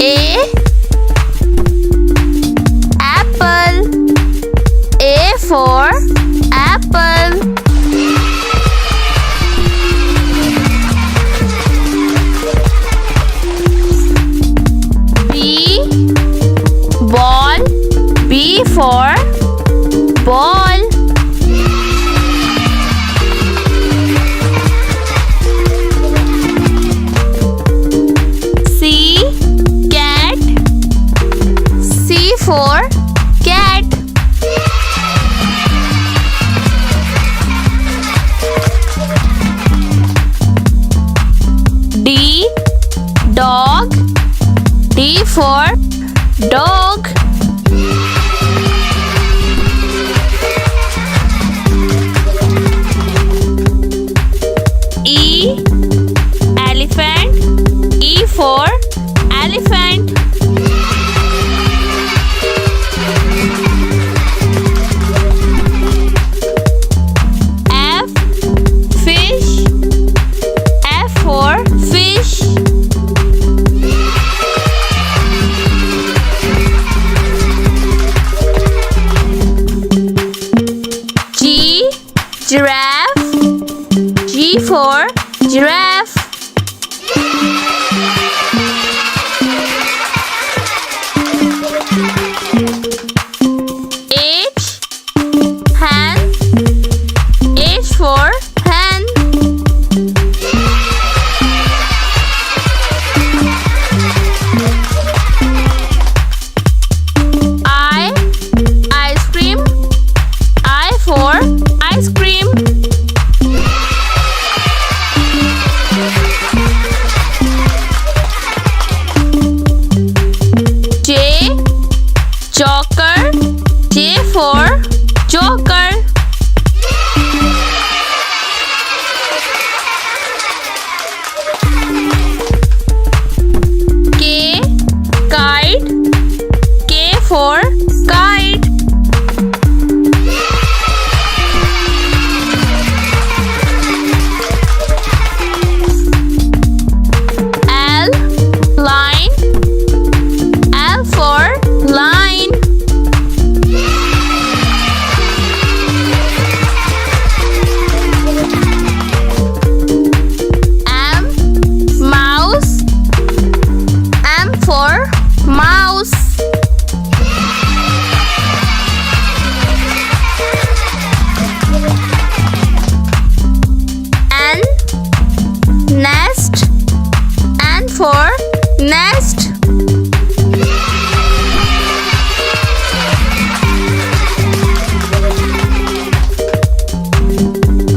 A. Apple. A for apple. B. Ball. B for ball. C. Cat. C for cat. D. Dog. D for dog. E. Elephant. E for elephant. F. Fish. F for fish. G. Giraffe. G for giraffe. H. Hen. H for hen. I. Ice cream. I for ice cream. J. Joker. J for joker. K. Kite. K for kite. L. Line. L for line. M. Mouse. M for mouse. N. Nest. N for nest.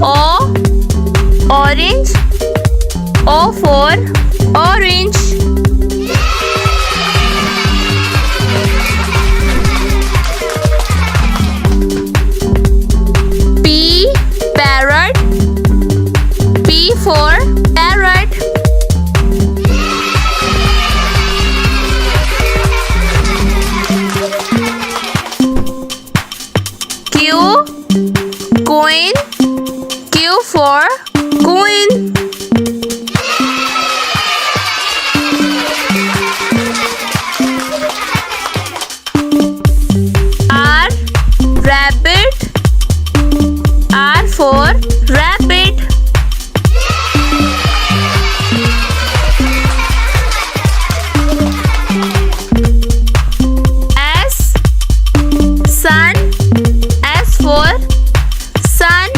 O. Orange. O for orange. P. Parrot. P for parrot. Q. Queen. Q for queen. R. Rabbit. R for rabbit. S. Sun. S for sun.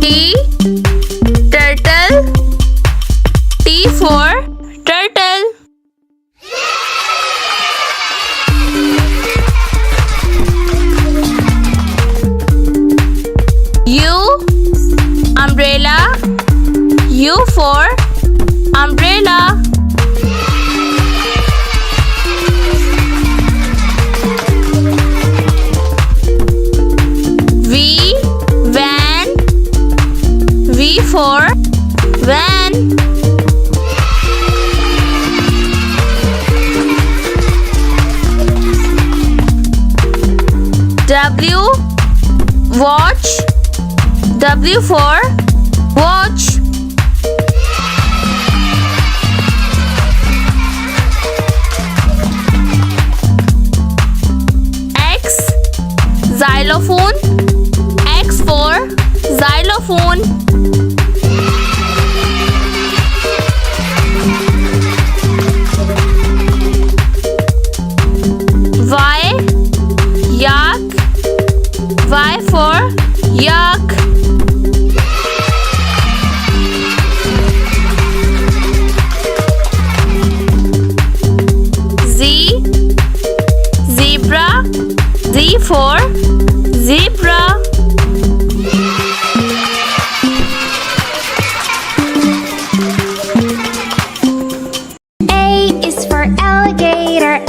T. Turtle. T for turtle. U. Umbrella. U for umbrella. V. Van. V for van. W. Watch. W for watch. X, xylophone. X for xylophone. Y, yak. Y for yak. Z, zebra. Z for zebra. A is for alligator,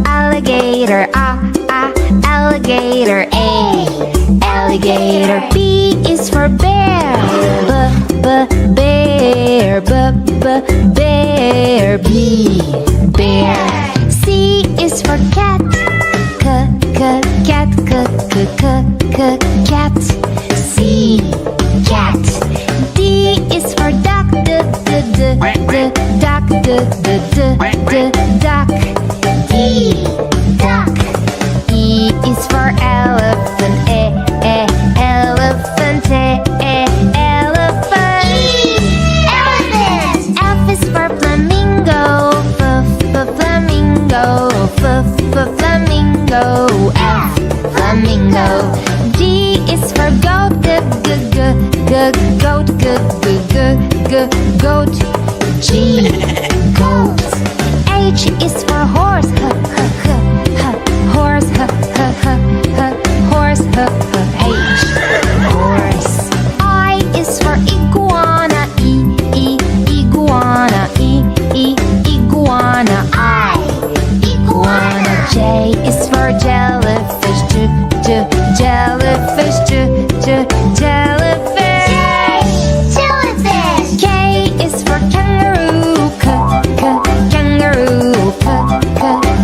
alligator, alligator, A, alligator. B is for bear, bear, bear, B, bear. C is for cat, cat, cat, C, cat. D is for duck, duck, duck, D, duck. E is for elephant, elephant, elephant. Elephant. F is for flamingo, flamingo, flamingo, F, flamingo. G is for goat, goat, goat, G, goat. H is for horse, horse, horse, H, horse. I is for iguana, iguana, iguana, I, iguana. J is for jellyfish, jellyfish, jellyfish. Jellyfish. K is for kangaroo, kangaroo,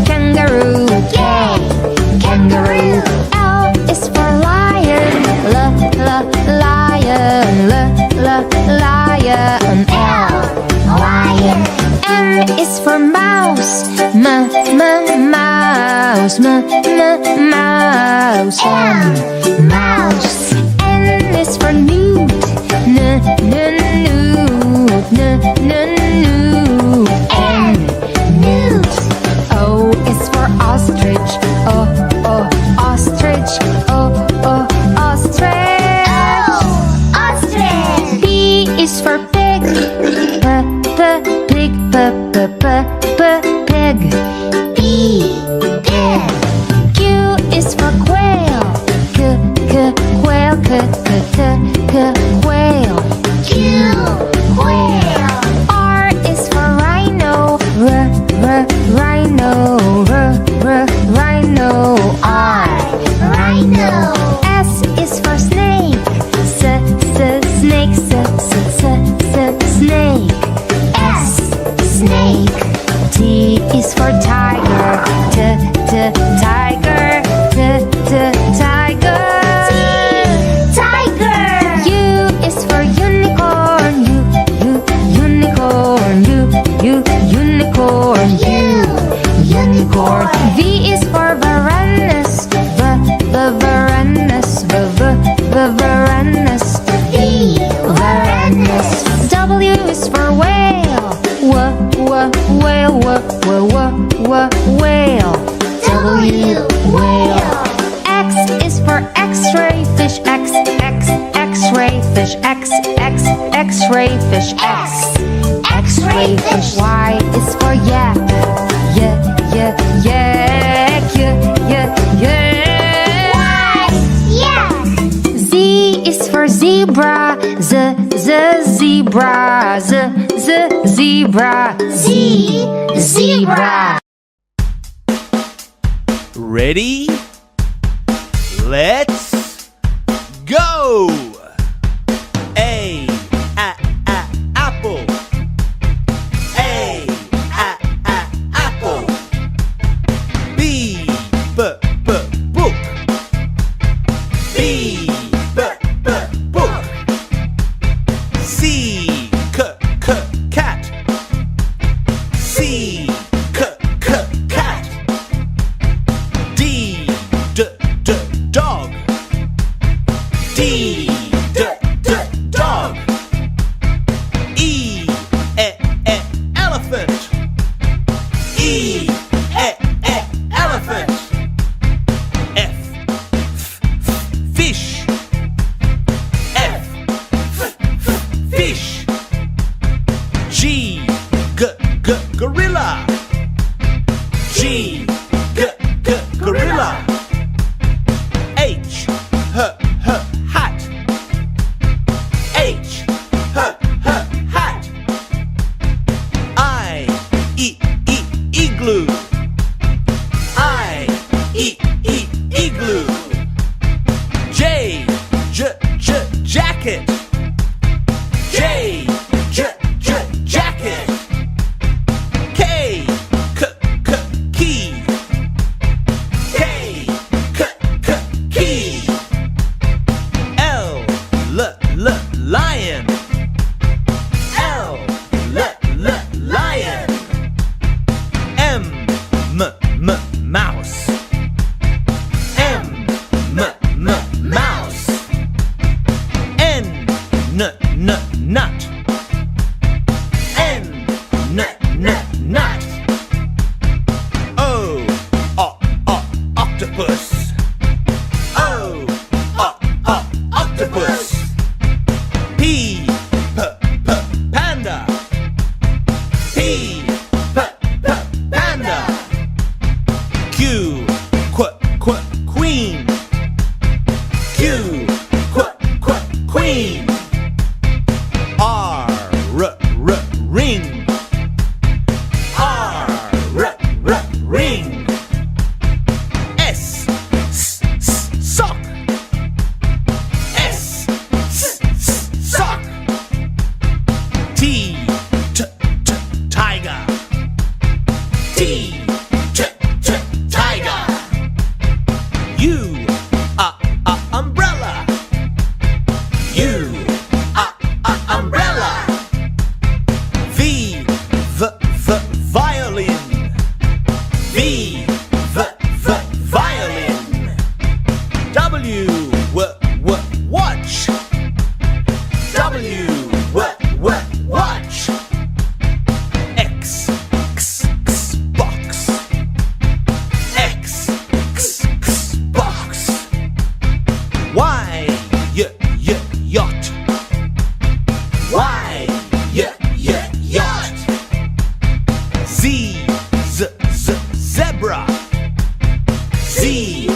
kangaroo, K, kangaroo. L is for lion, lion, lion, L, lion. M is for mouse, mouse, mouse, mouse. N is for newt, newt, N, newt. O is for ostrich, ostrich, ostrich, ostrich. P is for pig, pig, pig, P, pig. Q is for quail, quail, quail, Q, quail. R is for rhino, rhino, rhino, R, rhino. S is for snake, snake, snake, S, snake. T is for tiger, tiger, tiger, tiger. U is for unicorn, unicorn, unicorn, unicorn. V is for varanus, varanus, varanus, V, varanus. W is for whale, whale, whale, W, whale. X is for x-ray fish, x-ray fish, x-ray fish, x-ray fish. Y is for yak, yak, yak. Z is for zebra, zebra, zebra, zebra. Ready? Let's go! A, apple. A, apple. B, book. B, D, dog. E, elephant. E, elephant. F, fish. F, fish. G, gorilla. G, gorilla. H, hat. H, hat. I, igloo. I, igloo. J, jacket. J, jacket. K, key. K, key. L, lion. L, lion. M, mouse. M, mouse. N, nut. N, nut. O, octopus. O, octopus. P, panda. P, panda. Q, queen. Q, queen. R, ring. R, ring. S, sock. S, sock. T, tiger. T, tiger. U, umbrella. U, umbrella. V, violin. V, violin. W, watch. W, watch. X, box. X, box. Y, yacht. Y, yacht. Z, zebra. Z,